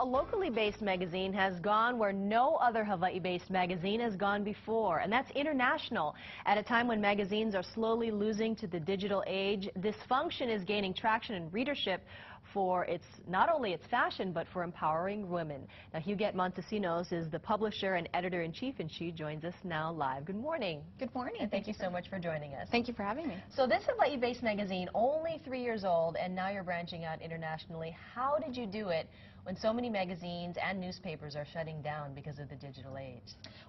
a locally based magazine has gone where no other Hawaii-based magazine has gone before, and that's international. At a time when magazines are slowly losing to the digital age, this function is gaining traction and readership for not only its fashion, but for empowering women. Now, Huguette Montesinos is the publisher and editor-in-chief, and she joins us now live. Good morning. Good morning. And thank you so much for joining us. Thank you for having me. So this Hawaii-based magazine, only 3 years old, and now you're branching out internationally. How did you do it when so many magazines and newspapers are shutting down because of the digital age?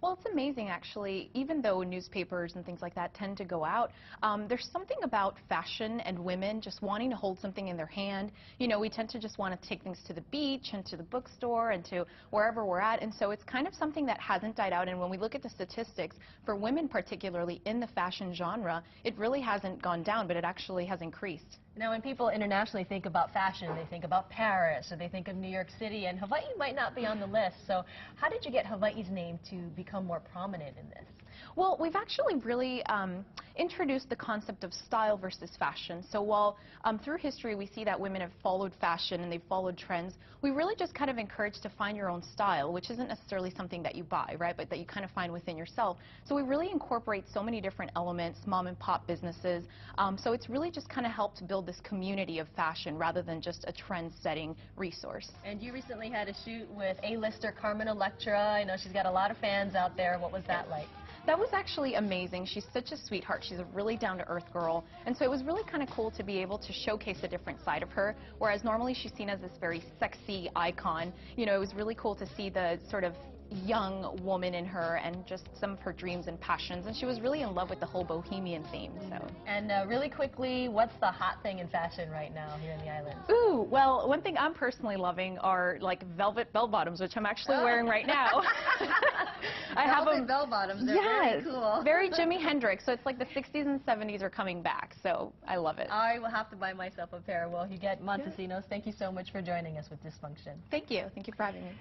Well, it's amazing, actually. Even though newspapers and things like that tend to go out, there's something about fashion and women just wanting to hold something in their hand. You know, we tend to just want to take things to the beach and to the bookstore and to wherever we're at, and so it's kind of something that hasn't died out. And when we look at the statistics, for women particularly in the fashion genre, it really hasn't gone down, but it actually has increased. Now, when people internationally think about fashion, they think about Paris, or they think of New York City, and Hawaii might not be on the list. So how did you get Hawaii's name to become more prominent in this? Well, we've actually really introduced the concept of style versus fashion. So while through history we see that women have followed fashion and they've followed trends, we really just kind of encourage to find your own style, which isn't necessarily something that you buy, right, but that you kind of find within yourself. So we really incorporate so many different elements, mom and pop businesses. So it's really just kind of helped build this community of fashion rather than just a trend-setting resource. And you recently had a shoot with A-lister Carmen Electra. I know she's got a lot of fans out there. What was that like? That was actually amazing. She's such a sweetheart. She's a really down-to-earth girl. And so it was really kind of cool to be able to showcase a different side of her, whereas normally she's seen as this very sexy icon. You know, it was really cool to see the sort of young woman in her and just some of her dreams and passions. And she was really in love with the whole bohemian theme. So. And really quickly, what's the hot thing in fashion right now here in the islands? Ooh, well, one thing I'm personally loving are like velvet bell-bottoms, which I'm actually wearing right now. I have them bell-bottoms. They're very cool. Very Jimi Hendrix. So it's like the 60s and 70s are coming back. So I love it. I will have to buy myself a pair. Well, Huguette Montesinos, thank you so much for joining us with Dysfunction. Thank you. Thank you for having me.